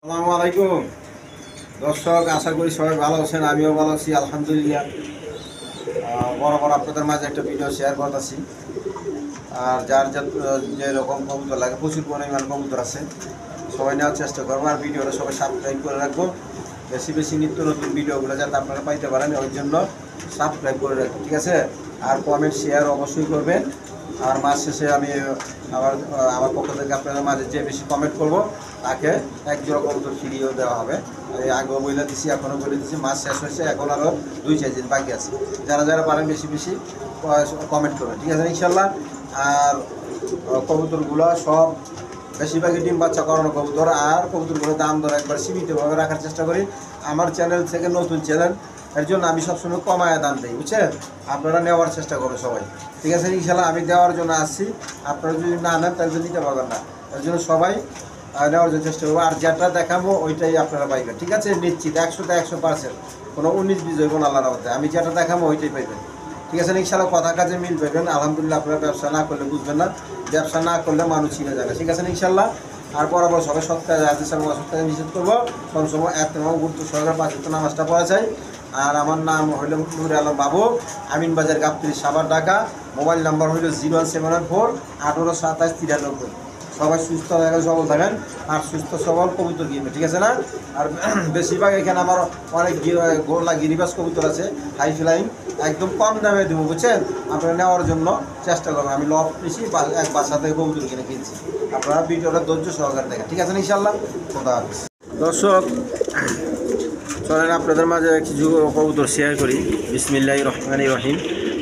আসসালামু আলাইকুম দর্শক, আশা করি সবাই ভালো আছেন। আমিও ভালো আছি আলহামদুলিল্লাহ। বরাবর আপনাদের মাঝে একটা ভিডিও শেয়ার করতেছি। আর যার যে রকম কবুতর লাগে, প্রচুর পরিমাণ কবুতর আছে, সবাই নেওয়ার চেষ্টা করবো। আর ভিডিওটা সবাই সাবস্ক্রাইব করে রাখবো, বেশি বেশি নিত্য নতুন ভিডিওগুলো যাতে আপনারা পাইতে পারেন, ওই জন্য সাবস্ক্রাইব করে রাখবেন, ঠিক আছে? আর কমেন্ট শেয়ার অবশ্যই করবেন। আর মাস শেষে আমি আমার পক্ষ থেকে আপনাদের মাঝে যে বেশি কমেন্ট করবো তাকে এক জোড়া কবুতর ফ্রিও দেওয়া হবে। আগেও বলে দিচ্ছি, এখনও বলে দিচ্ছি, মাস শেষ হয়েছে, এখন আরও 2-4 দিন বাকি আছে। যারা যারা পারেন বেশি বেশি কমেন্ট করবেন, ঠিক আছে ইনশাল্লাহ। আর কবুতরগুলো সব বেশিরভাগই ডিম বাচ্চা করানো কবুতর। আর কবুতরগুলোর দাম দর একবার সীমিতভাবে রাখার চেষ্টা করি। আমার চ্যানেল থেকে নতুন চ্যানেল, এর জন্য আমি সবসময় কমায় দাম দিই, বুঝছেন? আপনারা নেওয়ার চেষ্টা করো সবাই, ঠিক আছে ইনশাল্লাহ। আমি দেওয়ার জন্য আসছি, আপনারা যদি না নেন তাহলে নিতে পারবেন না। এর জন্য সবাই নেওয়ার জন্য চেষ্টা করবো। আর যেটা দেখাবো ওইটাই আপনারা পাইবেন, ঠিক আছে? নিশ্চিত 100% কোনো 19-20 হইব না আল্লাহর মধ্যে। আমি যেটা দেখাবো ওইটাই পাইবেন, ঠিক আছে ইনশাল্লাহ। কথা কাজে মিল পাইবেন আলহামদুলিল্লাহ। আপনারা ব্যবসা না করলে বুঝবেন না, ব্যবসা না করলে মানুষ চিনে যাবে, ঠিক আছে ইনশাল্লাহ। আর বরাবর সবাই সপ্তাহে সপ্তাহে নিষেধ করবো, সবসময় গুরুত্ব সরকার পাশে তো নামাজটা পড়া যায়। আর আমার নাম হইল নুরে আলম বাবু, আমিন বাজার গাবতলী, সাভার, ঢাকা। মোবাইল নাম্বার হইল 01714-1827-93। সবাই সুস্থ থাকেন, সবল থাকেন, আর সুস্থ সবল কবুতর কিনবে, ঠিক আছে না? আর বেশিরভাগ এখানে আমার অনেক গোলা গিরিবাস কবুতর আছে, হাই ফ্লাইং, একদম কম দামে দেবো, বুঝছেন? আপনারা নেওয়ার জন্য চেষ্টা করবেন। আমি লফ বেশি এক বাসা থেকে কবুতর কিনে কিনছি। আপনারা ভিডিওটা ধৈর্য সহকারে দেখেন, ঠিক আছে ইনশাল্লাহ। খোদা হাফেজ। দর্শক, চলেন আপনাদের মাঝে কিছু কবুতর শেয়ার করি। বিসমিল্লাহির রহমানির রহিম।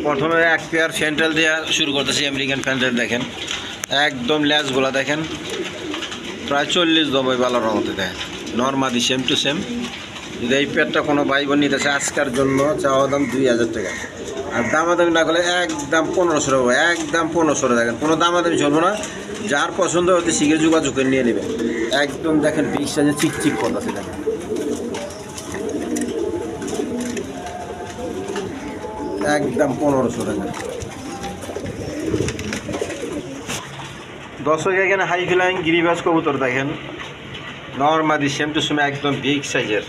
প্রথমে এক পেয়ার সেন্ট্রাল দিয়ে শুরু করতেছি। আমেরিকান ফ্যান্টাল দেখেন, একদম ল্যাজগুলা দেখেন, প্রায় 40 দমই বালার মতো দেখেন, নর্মাদি সেম টু সেম। যদি এই পেয়ারটা কোনো ভাই বোন নিতেছে, আজকের জন্য চাওয়া দাম 2000 টাকা। আর দামাদামি না করলে একদম 1500 টাকা, একদম 1500 দেখেন, কোনো দামাদামি চলবো না। যার পছন্দ হতে শীঘ্র যোগাযোগ করে নিয়ে নেবেন। একদম দেখেন 20 সাইজে চিকচিক করতেছে দেখেন, একদম 1500 টাকা। দর্শক, এখানে হাই ফ্লাইং গিরিবাস কবুতর দেখেন, নর্মাদি সেম টু সেম, একদম বিগ সাইজের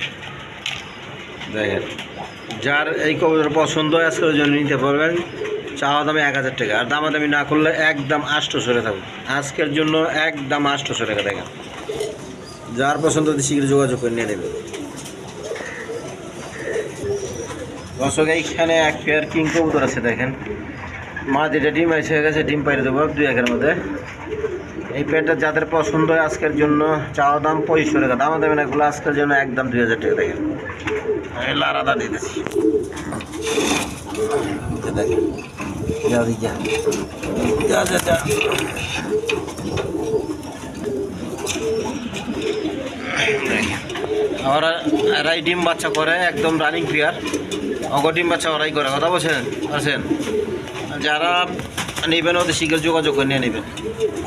দেখেন। যার এই কবুতর পছন্দ হয় আজকের জন্য নিতে পারবেন, চাওয়া দামে 1000 টাকা। আর দামাদামি না করলে একদম 800 থাকুন, আজকের জন্য একদম 800 টাকা দেখেন। যার পছন্দ হতে শীঘ্র যোগাযোগ করে নিয়ে নেবেন। দর্শক, এইখানে এক পেয়ার কিং কবুতর আছে দেখেন, মা যেটা ডিম এসে গেছে, ডিম পাইরে দেবো 2-1 মধ্যে। এই পেয়ারটা যাদের পছন্দ হয় আজকের জন্য চাওয়া দাম 2500 টাকা, দামা দেবেন এগুলো আজকের জন্য একদম 2000 টাকা দেখেন। আমি লারাদা দিতেছি দেখেন, ওরা এরাই ডিম বাচ্চা করে, একদম রানিং পেয়ার। অগ ডিম বাচ্চা ওরাই করে, কথা বলছেন আছেন। যারা নেবেন ওদের শীঘ্র যোগাযোগ করে নিয়ে নেবেন।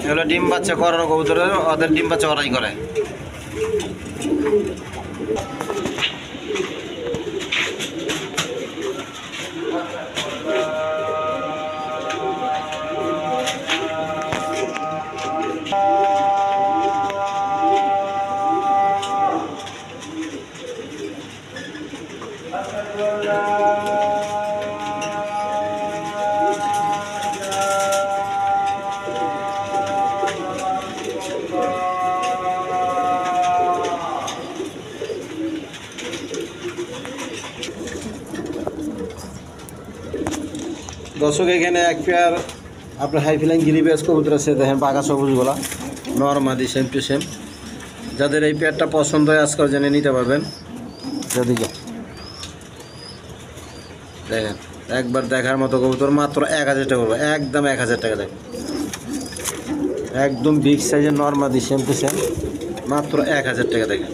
এগুলো ডিম বাচ্চা করানো কবুতর, ওদের ডিম বাচ্চা ওরাই করে। দর্শক, এখানে এক পেয়ার আপনার হাই ফ্লাইং গিরিবাস কবুতর আছে দেখেন, পাকা সবুজগুলা, নরমাদি সেম টু সেম। যাদের এই পেয়ারটা পছন্দ হয় আজকাল জেনে নিতে পারবেন। যেদিকে দেখেন, একবার দেখার মতো কবুতর, মাত্র 1000 টাকা করবো, একদম 1000 টাকা দেখেন, একদম বিগ সাইজের নরমাদি সেম টু সেম, মাত্র 1000 টাকা দেখেন।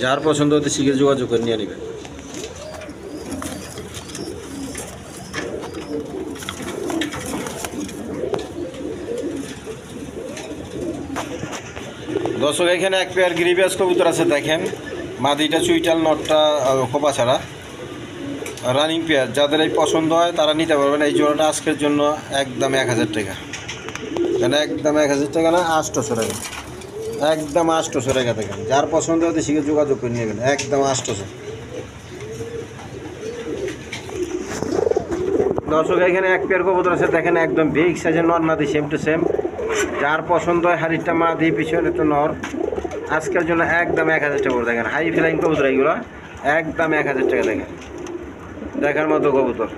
যার পছন্দ হতে শীঘ্র যোগাযোগ করে নিয়ে নেবেন। দর্শক, এখানে এক পেয়ার গিরিবাস কবুতর আছে দেখেন, মাদিটা চুইটাল, নটটা খোপা ছাড়া, রানিং পেয়ার। যাদের এই পছন্দ হয় তারা নিতে পারবেন। এই জোড়াটা আজকের জন্য একদম 1000 টাকা, মানে একদম 1000 টাকা না, 800 টাকা। একদম 800 টাকা দেখেন, যার পছন্দ হতে শিখে যোগাযোগ করে নেবেন, একদম 800। দর্শক এখানে এক পেয়ার কবুতর আছে দেখেন, একদম বিগ সাইজের নর মাদি, সেম টু সেম। যার পছন্দ হয় হাড়িটা মাদি, পিছনে একটা নর। আজকের জন্য একদম 1000 টাকা করে দেখেন, হাই ফ্লাইং কবুতর এইগুলো, একদম 1000 টাকা দেখেন, দেখার মতো কবুতর।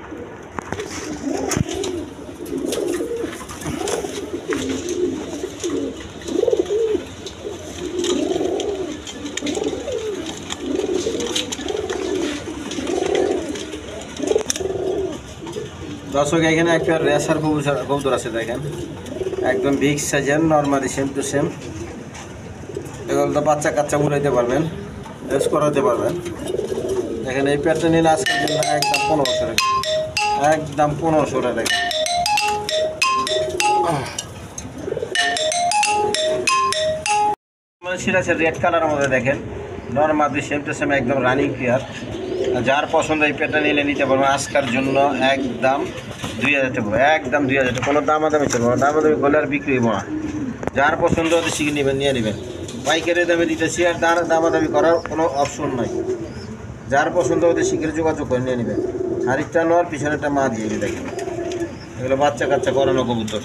দর্শক এখানে একটা রেসার কবুতর আছে দেখেন, একদম বিগ সাইজের নর্মালি সেম টু সেম। এগুলো তো বাচ্চা কাচ্চা উড়াইতে পারবেন, রেস করাতে পারবেন। দেখেন এই পেয়ারটা নিলে আজকের জন্য একদম 1500 টাকা, একদম 1500 টাকা দেখেন। সেটা আছে রেড কালারের মধ্যে দেখেন, নর্মালি সেম টু সেম, একদম রানিং পেয়ার। যার পছন্দ এই পেয়ারটা নিলে নিতে পারবেন আজকের জন্য একদম 2000 টাকা, একদম 2000 টাকা। কোনো দামাদামি চলবে না, দামাদামি করলে আর বিক্রি হবো না। যার পছন্দ হতে শিখে নেবেন, নিয়ে নেবেন। পাইকারি দামে দিতেছি, আর দামাদামি করার কোনো অপশন নাই। যার পছন্দ হতে শিখে যোগাযোগ করে নিয়ে নেবেন। আরেকটা নর, পিছনে একটা মা দিয়ে দেখেন, এগুলো বাচ্চা কাচ্চা করানো কবুতর।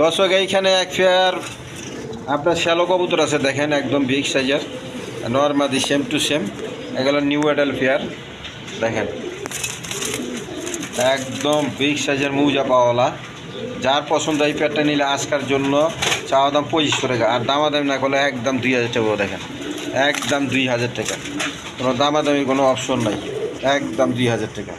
দর্শক এইখানে এক পেয়ার আপনার শ্যালো কবুতর আছে দেখেন, একদম বিগ সাইজের নর্মাদি সেম টু সেম। এগুলো নিউ অ্যাডাল পেয়ার দেখেন, একদম বিগ সাইজের মৌজা পাওয়ালা। যার পছন্দ এই পেয়ারটা নিলে আজকের জন্য চাওয়া দাম 2500 টাকা, আর দামাদামি না করলে একদম 2000 টাকা দেখেন, একদম 2000 টাকা। কোনো দামাদামির কোনো অপশন নাই, একদম 2000 টাকা।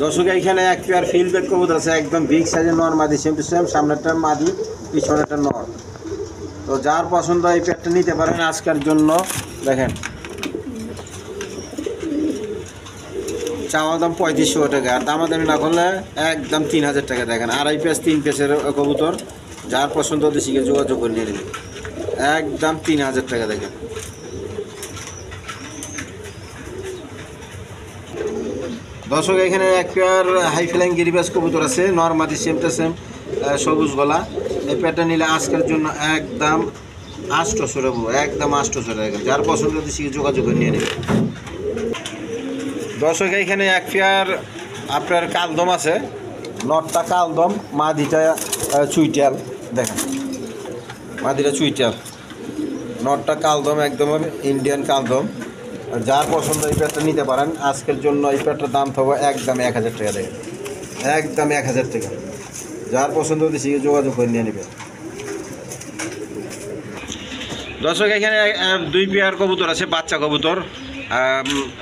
দর্শক এইখানে এক পেয়ার ফিল্ডবেক কবুতর আছে, একদম বিগ সাইজের নর মাদি সেম টু সেম, সামনেরটা মাদি, পিছনেরটা নর। তো যার পছন্দ এই পেয়ারটা নিতে পারেন আজকের জন্য। দেখেন চাওয়া দাম 3500 টাকা, আর দামাদামি না করলে একদম 3000 টাকা দেখেন। আড়াই পেস 3 পেসের কবুতর, যার পছন্দ হতে শিখে যোগাযোগ করে নিয়ে নেবেন, একদম 3000 টাকা দেখেন। দর্শক এখানে এক পেয়ার হাই ফ্লাইং গিরিবাস কবুতর আছে, নর্মাদি সেম টু সেম, সবুজ গলা। এই পেয়ারটা নিলে আজকের জন্য একদম 800 টাকা, একদম 800 টাকা। যার পছন্দ হতে শিখে যোগাযোগ করে নিয়ে নেবেন। দর্শক এইখানে এক পেয়ার আপনার কালদম আছে, নটটা কালদম, মাদিটা চুইটাল দেখেন, মাদিটা চুইটাল, নটটা কালদম, একদম ইন্ডিয়ান কালদম। আর যার পছন্দ এই পেয়ারটা নিতে পারেন আজকের জন্য। এই পেয়ারটার দাম থাকবে একদম 1000 টাকা দেখেন, একদম 1000 টাকা। যার পছন্দ হতে শিখে যোগাযোগ করে নিয়ে নেবেন। দর্শক এখানে 2 পেয়ার কবুতর আছে, বাচ্চা কবুতর,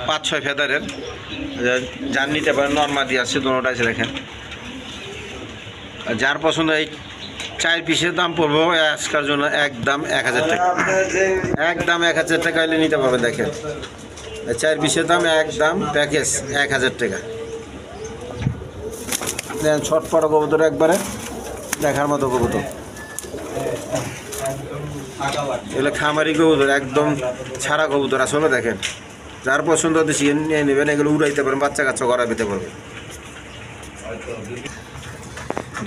5-6 ফেদারের। যার নিতে পারেন, নর্মাদি আছে, দুটোটা আছে দেখেন। যার পছন্দ এই 4 পিসের দাম পড়বো আজকের জন্য একদম 1000 টাকা, একদম 1000 টাকা হলে নিতে পারবেন। দেখেন 4 পিসের দাম একদম প্যাকেজ 1000 টাকা। ছটপট কবুতর, একবারে দেখার মতো কবুতর। এগুলো খামারি কবুতর, একদম ছাড়া কবুতর আসলে দেখেন। যার পছন্দ হতে নিয়ে নেবেন, এগুলো উড়াইতে পারেন, বাচ্চা কাচ্চা করা পেতে পারবেন।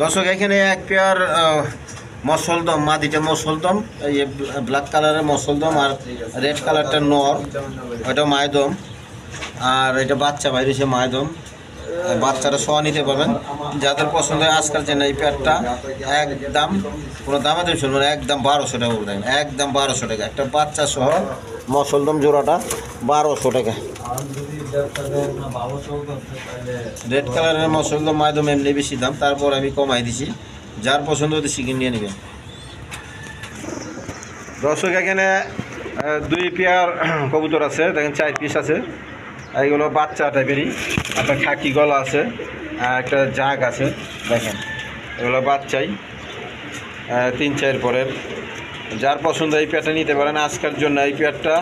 দর্শক এখানে এক পেয়ার মসলদম, মাদিটা মসলদম, এই ব্ল্যাক কালারের মসলদম, আর রেড কালারটা নর, ওইটা মায়দম। আর এটা বাচ্চা বাইরে, সে মায়দম। বাচ্চারা সহ নিতে পারবেন। যাদের পছন্দ হয় আজকাল যে এই পেয়ারটা একদম কোনো দামাদাম শুনবেন, একদম 1200 টাকা বলবেন, একদম 1200 টাকা। একটা বাচ্চা সহ মসলদম জোড়াটা 1200 টাকা। রেড কালারের মসলদম মায়দম এমনি বেশি দাম, তারপর আমি কমাই দিছি। যার পছন্দ হতে শিখে নিয়ে নেবেন। দর্শক এখানে 2 পেয়ার কবুতর আছে দেখেন, 4 পিস আছে। এইগুলো বাচ্চা টাইপেরই, আপনার খাকি গলা আছে, একটা জাগ আছে দেখেন, এগুলো বাচ্চাই 3-4 পরের। যার পছন্দ এই পেয়ারটা নিতে পারেন আজকের জন্য। এই পেয়ারটা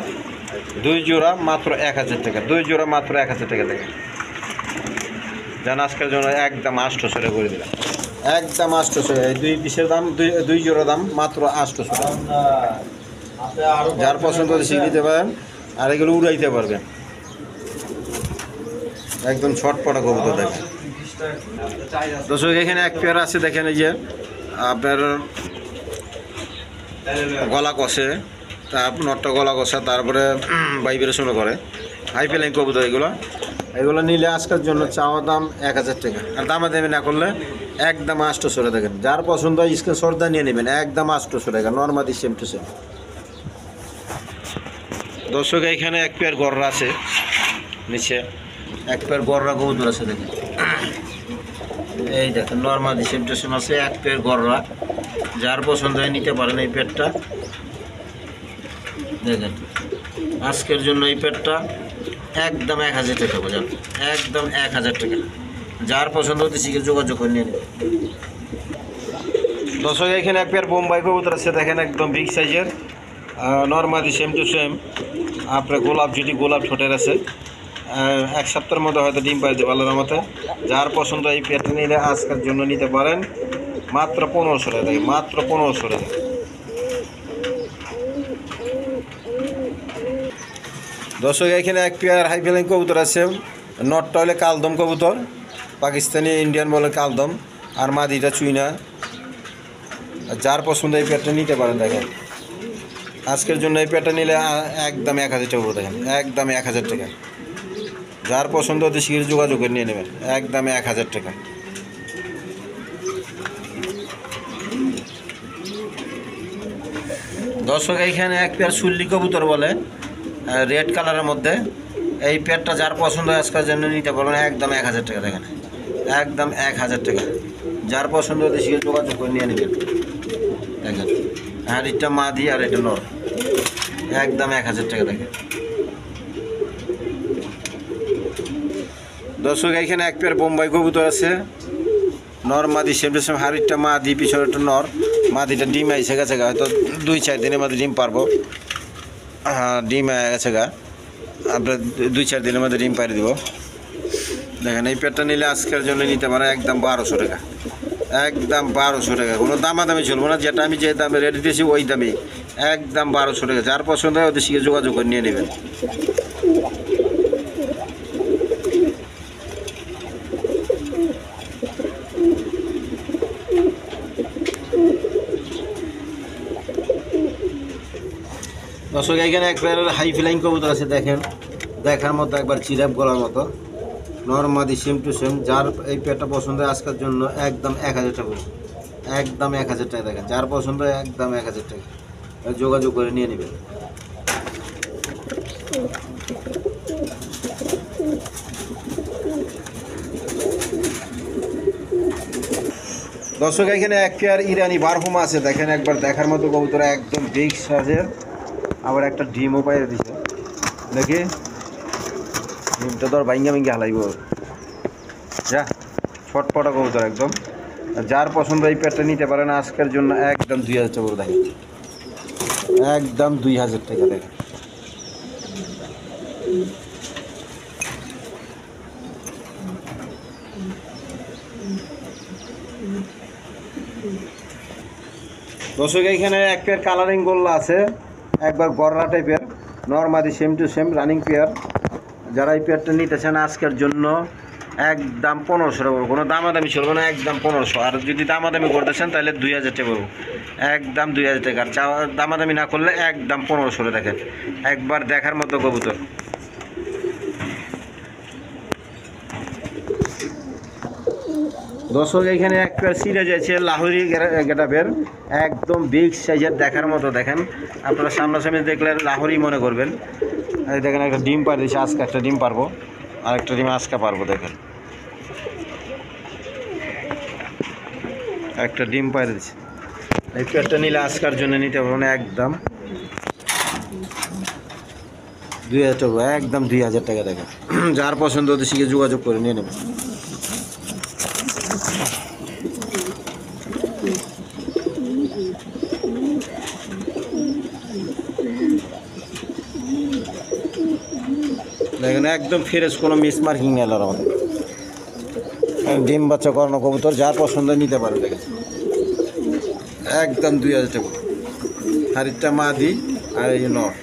2 জোড়া মাত্র 1000 টাকা, 2 জোড়া মাত্র 1000 টাকা দেখেন। যেন আজকের জন্য একদম 800 টাকা করে দিলাম, একদম 800 টাকা। এই 2 পিসের দাম, দুই জোড়া দাম মাত্র 800 টাকা। যার পছন্দ হতে শিখে নিতে পারেন, আর এগুলো উড়াইতে পারবেন, একদম ছটপটা কবুতর। দেখেন দর্শক এখানে এক পেয়ার আছে, দেখেন এই যে আপনার গলা কষে, তারপর নটটা গলা কষা, তারপরে ভাইব্রেশনও করে, হাই ফেলিং কবুতর। এগুলো নিলে আজকের জন্য চাওয়া দাম 1000 টাকা, আর দামাদামি না করলে একদম 800 টাকা। দেখেন যার পছন্দ হয় স্ক্রিনশট দিয়ে নিয়ে নেবেন, একদম 800 টাকা, নর্মালি সেম টু সেম। দর্শক এখানে এক পেয়ার গররা আছে, নিচে এক পেয়ার গররা কবুতর আছে। দেখেন এই দেখেন নর্মালি সেম টু সেম আছে, এক পেয়ার গররা। যার পছন্দ হয় নিতে পারেন এই পেয়ারটা। দেখেন আজকের জন্য এই পেয়ারটা একদম 1000 টাকা, বোঝান একদম 1000 টাকা। যার পছন্দ হতে শিখে যোগাযোগ করে নিয়ে নেবেন। দর্শক এখানে এক পেয়ার বোম্বাই কবুতর আছে, দেখেন একদম বিগ সাইজের, নর্মালি সেম টু সেম। আপনার গোলাপ ঠোঁটের আছে, 1 সপ্তাহের মধ্যে হয়তো ডিম পাই দেবে আল্লাহর রহমতে। যার পছন্দ এই পেয়ারটা নিলে আজকের জন্য নিতে পারেন মাত্র 1500 টাকা, মাত্র 1500 টাকা। দর্শক এখানে এক পেয়ার হাই ফেলিং কবুতর আছে, নটটা হলে কালদম কবুতর, পাকিস্তানি ইন্ডিয়ান বলে কালদম, আর মাদিটা চুইনা। যার পছন্দ এই পেয়ারটা নিতে পারেন। দেখেন আজকের জন্য এই পেয়ারটা নিলে একদম 1000 টাকা, দেখেন একদম 1000 টাকা। যার পছন্দ হতে শীঘ্র যোগাযোগ করে নিয়ে নেবেন, একদম 1000 টাকা। দর্শক এইখানে এক পেয়ার সুল্লি কবুতর বলে, রেড কালারের মধ্যে। এই পেয়ারটা যার পছন্দ হয় আজকের জন্য নিতে পারবেন একদম 1000 টাকা। দেখেন একদম 1000 টাকা। যার পছন্দ হতে শীঘ্র যোগাযোগ করে নিয়ে নেবেন। দেখেন আর এটা মাদি আর এটা নর, একদম 1000 টাকা। দেখেন দর্শক এইখানে এক পেয়ার বোম্বাই কবুতর আছে, নর মাদি সেম টু সেম। হাড়িটা মাদি, পিছনেরটা নর। মাদিটা ডিম আইসে গেছে গা, হয়তো 2-4 দিনের মধ্যে ডিম পারবো। হ্যাঁ ডিম গেছে গা, আপনার 2-4 দিনের মধ্যে ডিম পাড়ি দিব। দেখেন এই পেয়ারটা নিলে আজকের জন্য নিতে পারেন একদম 1200 টাকা, একদম 1200 টাকা। কোনো দামাদামি চলবো না, যেটা আমি যে দামে রেট দিয়েছি ওই দামেই, একদম 1200 টাকা। যার পছন্দ হয় ওদের শিখে যোগাযোগ করে নিয়ে নেবেন। দর্শক এখানে একবার হাই ফ্লাইং কবুতর আছে, দেখেন দেখার মতো একবার চিরাপ গলার মতো, নর্মাদি সেম টু সেম। যার এই পেয়ারটা পছন্দ হয় আজকের জন্য একদম 1000 টাকা, একদম 1000 টাকা। দেখেন যার পছন্দ হয় একদম 1000 টাকা, যোগাযোগ করে নিয়ে নেবেন। দর্শক এখানে এক পেয়ার ইরানি বারহুমা আছে, দেখেন একবার দেখার মতো কবুতর, একদম বিগ সাইজের। আবার একটা ডিমও পাইয়ে দিছে, দেখি ডিমটা তো আর ভাঙ্গা হালাইব। যা ছটপটা কবুতর একদম। যার পছন্দ এই পেয়ারটা নিতে পারেন আজকের জন্য একদম 2000 টাকা করে। দেখেন একদম 2000 টাকা। দেখেন দর্শক এইখানে এক পেয়ার কালারিং গোল্লা আছে, একবার গররা টাইপের, নর্মাদি same to same running pair. যারা এই পেয়ারটা নিতেছেন আজকের জন্য একদম 1500 টাকা, কোনো দামাদামি চলবে না, একদম 1500। আর যদি দামাদামি করতেছেন তাহলে 2000 টাকা পড়বো, একদম 2000 টাকা। আর দামাদামি না করলে একদম 1500। দেখেন একবার দেখার মতো কবুতর। দর্শক এখানে এক পেয়ার সিরিজ আছে লাহোরি গেটাপের, একদম বিগ সাইজের, দেখার মতো। দেখেন আপনারা সামনাসামনি দেখলে লাহোরি মনে করবেন। এই দেখেন একটা ডিম পার দিয়েছে, আজকে একটা ডিম পারবো, আর একটা ডিম আজকে পারবো। দেখেন একটা ডিম পার দিয়েছে। এই পেয়ারটা নিলে আজকের জন্য নিতে পারবো না, একদম 2000 টাকা, একদম 2000 টাকা। দেখেন যার পছন্দ হতে শিখে যোগাযোগ করে নিয়ে নেবেন। দেখেন একদম ফ্রেশ, কোনো মিস মার্কিং নেই আমাদের। ডিম বাচ্চা করানো কবুতর, যার পছন্দ নিতে পারো। দেখেন একদম 2000 টাকা। হারিটা মাদি আর এই নর।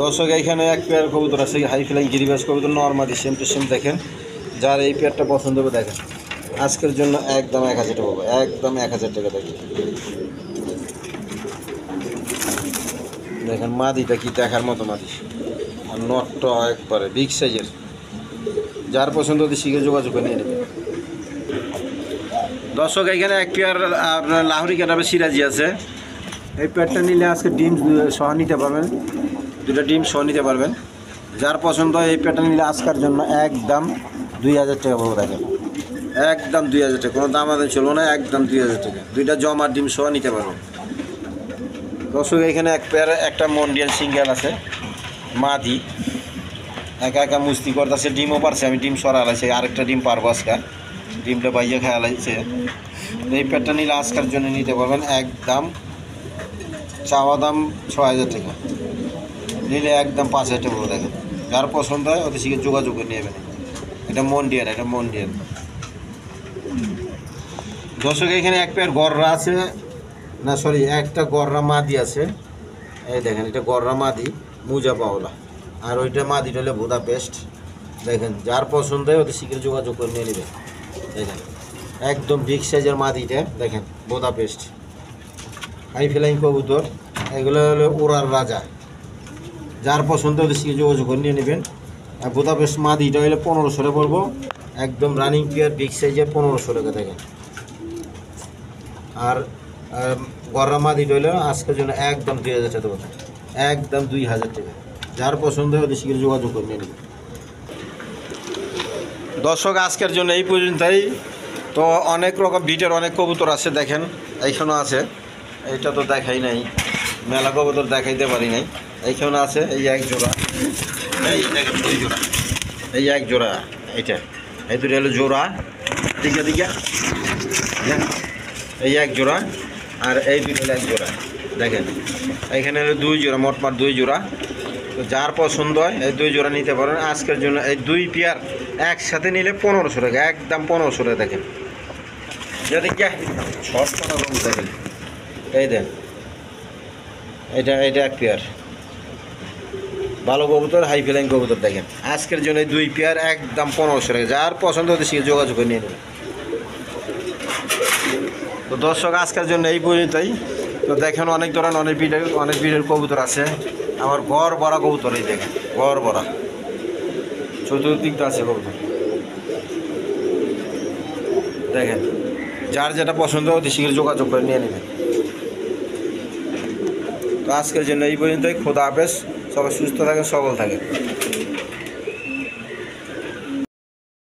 দর্শক এইখানে এক পেয়ার কবুতর আছে, হাই ফ্লাইং গিরিবাজ কবুতর, নর্মাদি সেম টু সেম। দেখেন যার এই পেয়ারটা পছন্দ হবে দেখেন আজকের জন্য একদম 1000 টাকা পাবো, একদম 1000 টাকা। দেখেন মাদিটা কি দেখার মতো মাদি, আর নটটা একবারে বিগ সাইজের। যার পছন্দ হতে শিখে যোগাযোগ করে নিয়ে নেবে। দর্শক এইখানে এক পেয়ার আপনার লাহোরি ক্যাটাবে সিরাজি আছে। এই পেয়ারটা নিলে আজকে ডিম সহ নিতে পারবেন, 2টা ডিম সহ নিতে পারবেন। যার পছন্দ হয় এই পেয়ারটা নিলে আজকের জন্য একদম 2000 টাকা পাবো। দেখেন একদম 2000 টাকা, কোনো দাম আদায় চলবো না, একদম 2000 টাকা। 2টা জমার ডিম সহ নিতে পারবেন। দর্শক এখানে এক পেয়ার একটা মন্ডিয়াল সিঙ্গেল আছে মাদি, একা একা মুস্তি করতেছে, ডিমও পারছে, আমি ডিম সরা আলাইছি, আরেকটা ডিম পারবো আজকে, ডিমটা বাইয়ে খেয়ে আলাইছে। এই পেয়ারটা নিলে আজকের জন্য নিতে পারবেন একদম চাওয়া দাম 6000 টাকা, নিলে একদম 5000 টাকা। দেখেন যার পছন্দ হয় ওদের শিখে যোগাযোগ করে নিয়ে যাবেন। এটা মন্ডিয়াল, এটা মন্ডিয়াল। দর্শক এখানে এক পেয়ার গররা আছে, না সরি একটা গররা মাদি আছে। এই দেখেন এটা গররা মাদি মুজা পাওলা, আর ওইটা মাদিটা হলে বুদাপেস্ট। দেখেন যার পছন্দ হয় ওদের শিখে যোগাযোগ করে নিয়ে নেবেন। দেখেন একদম বিগ সাইজের মাদিটা, দেখেন বুদাপেস্ট হাই ফ্লাইং কবুতর, এগুলো হলো ওরার রাজা। যার পছন্দ ওদের শিখে যোগাযোগ করে নিয়ে নেবেন। আর বুদাপেস্ট মাদিটা হলে 1500 টাকা পড়বো, একদম রানিং পেয়ার বিগ সাইজের 1500 টাকা। দেখেন আর গররা মাদিটা হইলে আজকের জন্য একদম 2000 টাকা দেবো, একদম 2000 টাকা। যার পছন্দ হয় ওদের শিখে যোগাযোগ করে নিয়ে নেবেন। দর্শক আজকের জন্য এই পর্যন্তই। তো অনেক রকম বিটের অনেক কবুতর আছে, দেখেন এইখানেও আছে, এইটা তো দেখাই নাই, মেলা কবুতর দেখাইতে পারি নাই। এইখানে আছে এই এক জোড়া, এই দেখেন 2 জোড়া, এই এক জোড়া, এইটা এই দুটো হলো জোড়া, দিকে দিকে এই এক জোড়া, আর এই দুটো হলো এক জোড়া। দেখেন এইখানে হলো 2 জোড়া, মোটমাট 2 জোড়া। তো যার পছন্দ হয় এই 2 জোড়া নিতে পারেন আজকের জন্য। এই 2 পেয়ার একসাথে নিলে 1500 টাকা, একদম 1500 টাকা। দেখেন যদি শর্ট করা রকম দেখেন, এই দেন এটা এক পেয়ার ভালো কবুতর, হাই ফ্লাইং কবুতর। দেখেন আজকের জন্য এই 2 পেয়ার একদম 1500 টাকা। যার পছন্দ হতে সে যোগাযোগ করে নিয়ে নেবে। তো দর্শক আজকের জন্য এই পর্যন্তই। তো দেখেন অনেক ধরনের অনেক বিটের কবুতর আছে, আমার ঘর ভরা কবুতর। এই দেখেন ঘর ভরা, চতুর্দিকটা আছে কবুতর। দেখেন যার যেটা পছন্দ হতে শীঘ্র যোগাযোগ করে নিয়ে নেবেন। তো আজকের জন্য এই পর্যন্তই। খোদা হাফেজ, সবাই সুস্থ থাকেন, সবল থাকেন।